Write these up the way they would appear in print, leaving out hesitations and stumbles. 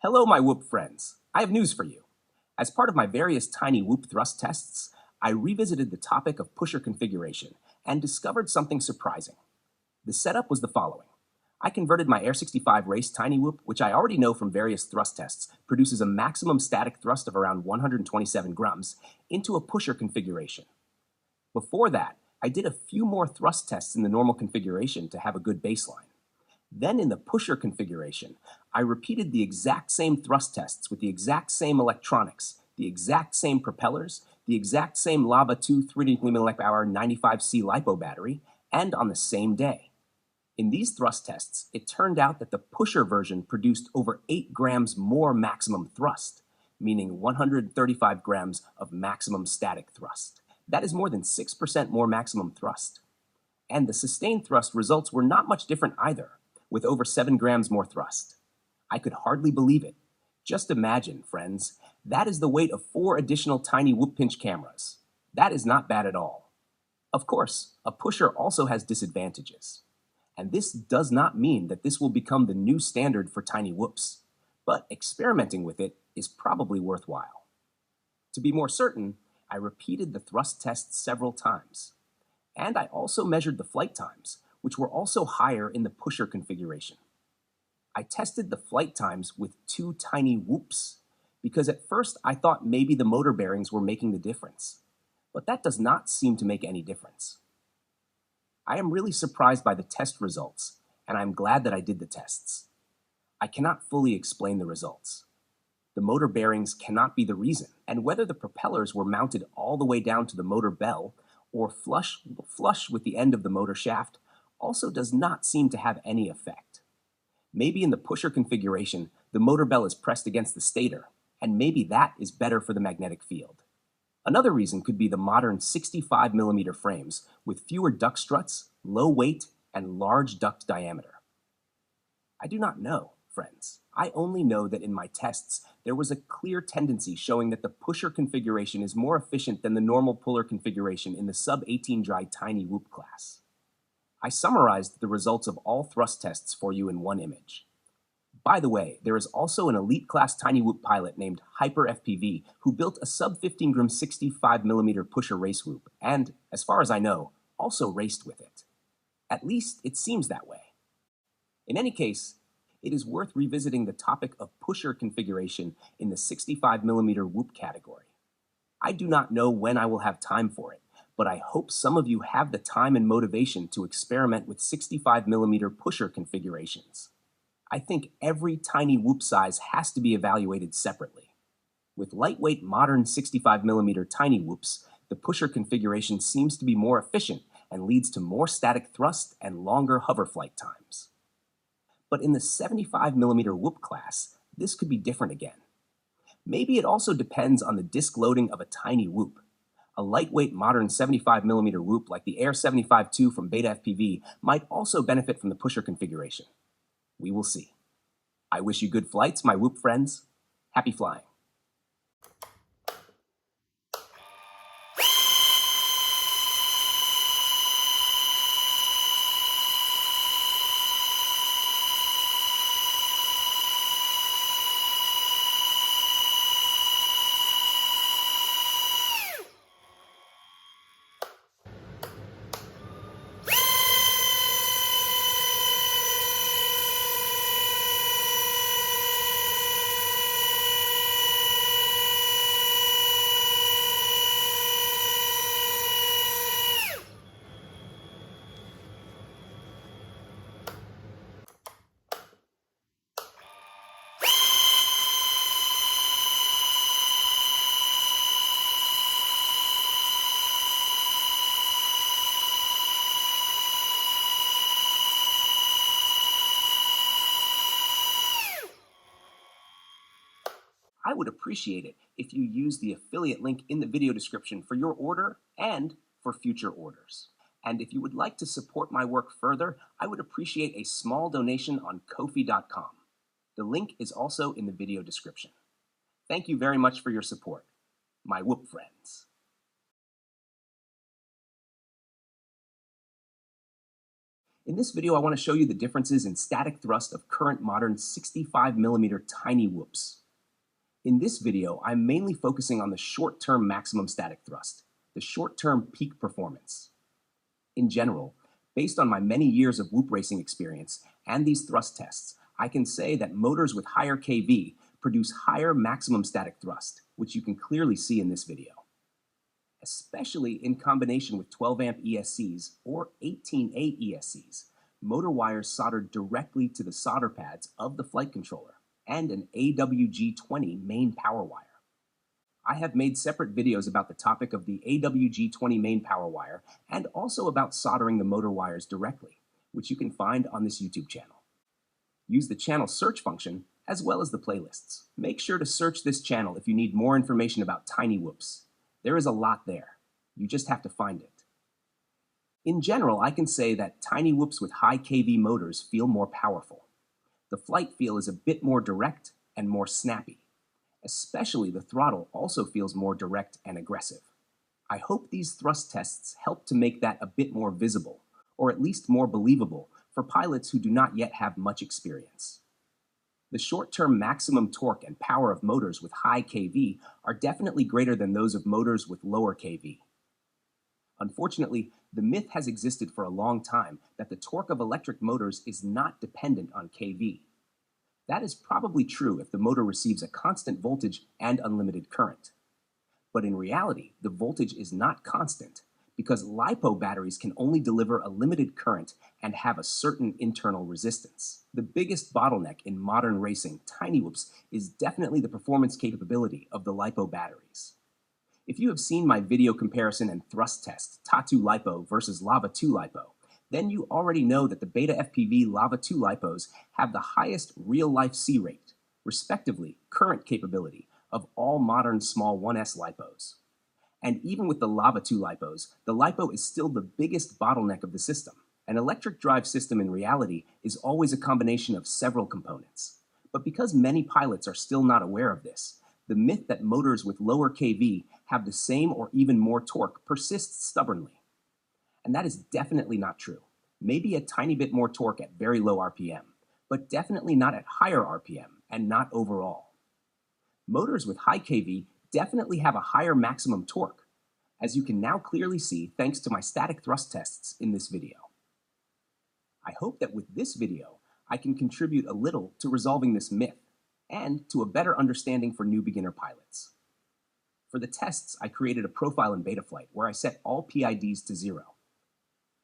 Hello, my Whoop friends. I have news for you. As part of my various tiny Whoop thrust tests, I revisited the topic of pusher configuration and discovered something surprising. The setup was the following. I converted my Air65 Race tiny Whoop, which I already know from various thrust tests produces a maximum static thrust of around 127 grams, into a pusher configuration. Before that, I did a few more thrust tests in the normal configuration to have a good baseline. Then in the pusher configuration, I repeated the exact same thrust tests with the exact same electronics, the exact same propellers, the exact same Lava 2 3 mAh 95C lipo battery, and on the same day. In these thrust tests, it turned out that the pusher version produced over 8 grams more maximum thrust, meaning 135 grams of maximum static thrust. That is more than 6% more maximum thrust. And the sustained thrust results were not much different either, with over 7 grams more thrust. I could hardly believe it. Just imagine, friends, that is the weight of 4 additional tiny Whoop pinch cameras. That is not bad at all. Of course, a pusher also has disadvantages. And this does not mean that this will become the new standard for tiny Whoops, but experimenting with it is probably worthwhile. To be more certain, I repeated the thrust tests several times. And I also measured the flight times, which were also higher in the pusher configuration. I tested the flight times with 2 tiny Whoops, because at first I thought maybe the motor bearings were making the difference. But that does not seem to make any difference. I am really surprised by the test results, and I'm glad that I did the tests. I cannot fully explain the results. The motor bearings cannot be the reason, and whether the propellers were mounted all the way down to the motor bell or flush with the end of the motor shaft also does not seem to have any effect. Maybe in the pusher configuration, the motor bell is pressed against the stator, and maybe that is better for the magnetic field. Another reason could be the modern 65mm frames with fewer duct struts, low weight, and large duct diameter. I do not know, friends. I only know that in my tests, there was a clear tendency showing that the pusher configuration is more efficient than the normal puller configuration in the sub-18 dry tiny Whoop class. I summarized the results of all thrust tests for you in one image. By the way, there is also an elite class tiny Whoop pilot named Hyper FPV who built a sub-15 gram 65mm pusher race Whoop and, as far as I know, also raced with it. At least it seems that way. In any case, it is worth revisiting the topic of pusher configuration in the 65mm Whoop category. I do not know when I will have time for it, but I hope some of you have the time and motivation to experiment with 65mm pusher configurations. I think every tiny Whoop size has to be evaluated separately. With lightweight modern 65mm tiny Whoops, the pusher configuration seems to be more efficient and leads to more static thrust and longer hover flight times. But in the 75mm Whoop class, this could be different again. Maybe it also depends on the disc loading of a tiny Whoop. A lightweight modern 75mm Whoop like the Air65 II from Beta FPV might also benefit from the pusher configuration. We will see. I wish you good flights, my Whoop friends. Happy flying. I would appreciate it if you use the affiliate link in the video description for your order and for future orders. And if you would like to support my work further, I would appreciate a small donation on Ko-fi.com. The link is also in the video description. Thank you very much for your support, my Whoop friends. In this video, I want to show you the differences in static thrust of current modern 65mm tiny whoops. In this video, I'm mainly focusing on the short-term maximum static thrust, the short-term peak performance. In general, based on my many years of whoop racing experience and these thrust tests, I can say that motors with higher kV produce higher maximum static thrust, which you can clearly see in this video. Especially in combination with 12-amp ESCs or 18A ESCs, motor wires soldered directly to the solder pads of the flight controller, and an AWG20 main power wire. I have made separate videos about the topic of the AWG20 main power wire and also about soldering the motor wires directly, which you can find on this YouTube channel. Use the channel search function as well as the playlists. Make sure to search this channel if you need more information about tiny whoops. There is a lot there. You just have to find it. In general, I can say that tiny whoops with high kV motors feel more powerful. The flight feel is a bit more direct and more snappy. Especially the throttle also feels more direct and aggressive. I hope these thrust tests help to make that a bit more visible, or at least more believable, for pilots who do not yet have much experience. The short-term maximum torque and power of motors with high kV are definitely greater than those of motors with lower kV. Unfortunately, the myth has existed for a long time that the torque of electric motors is not dependent on kV. That is probably true if the motor receives a constant voltage and unlimited current. But in reality, the voltage is not constant because lipo batteries can only deliver a limited current and have a certain internal resistance. The biggest bottleneck in modern racing tiny whoops is definitely the performance capability of the lipo batteries. If you have seen my video comparison and thrust test, Tatu lipo versus Lava 2 lipo, then you already know that the Beta FPV Lava 2 lipos have the highest real-life C rate, respectively current capability, of all modern small 1S lipos. And even with the Lava 2 lipos, the lipo is still the biggest bottleneck of the system. An electric drive system in reality is always a combination of several components. But because many pilots are still not aware of this, the myth that motors with lower kV have the same or even more torque persists stubbornly. And that is definitely not true. Maybe a tiny bit more torque at very low RPM, but definitely not at higher RPM and not overall. Motors with high kV definitely have a higher maximum torque, as you can now clearly see thanks to my static thrust tests in this video. I hope that with this video, I can contribute a little to resolving this myth and to a better understanding for new beginner pilots. For the tests, I created a profile in Betaflight where I set all PIDs to 0.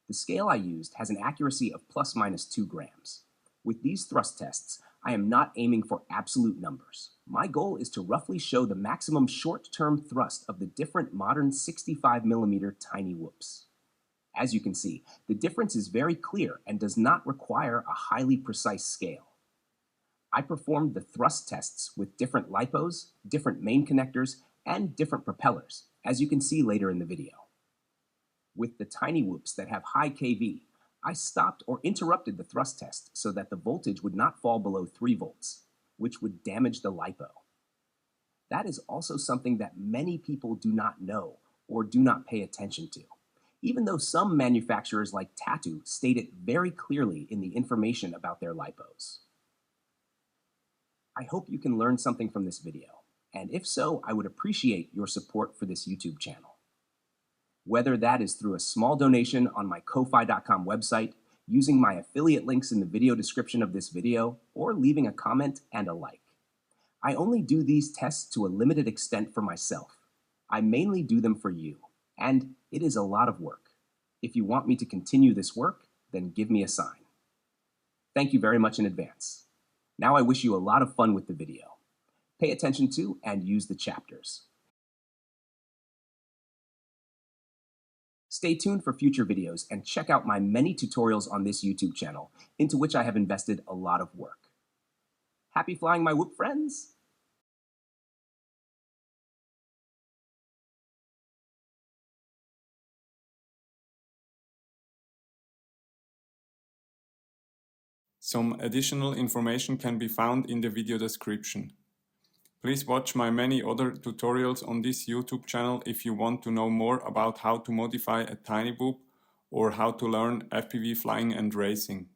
The scale I used has an accuracy of ±2 grams. With these thrust tests, I am not aiming for absolute numbers. My goal is to roughly show the maximum short-term thrust of the different modern 65mm tiny whoops. As you can see, the difference is very clear and does not require a highly precise scale. I performed the thrust tests with different lipos, different main connectors, and different propellers, as you can see later in the video. With the tiny whoops that have high kV, I stopped or interrupted the thrust test so that the voltage would not fall below 3 volts, which would damage the lipo. That is also something that many people do not know or do not pay attention to, even though some manufacturers like Tatu state it very clearly in the information about their lipos. I hope you can learn something from this video, and if so, I would appreciate your support for this YouTube channel. Whether that is through a small donation on my Ko-Fi.com website, using my affiliate links in the video description of this video, or leaving a comment and a like. I only do these tests to a limited extent for myself. I mainly do them for you, and it is a lot of work. If you want me to continue this work, then give me a sign. Thank you very much in advance. Now I wish you a lot of fun with the video. Pay attention to and use the chapters. Stay tuned for future videos and check out my many tutorials on this YouTube channel, into which I have invested a lot of work. Happy flying, my whoop friends! Some additional information can be found in the video description. Please watch my many other tutorials on this YouTube channel if you want to know more about how to modify a tiny whoop or how to learn FPV flying and racing.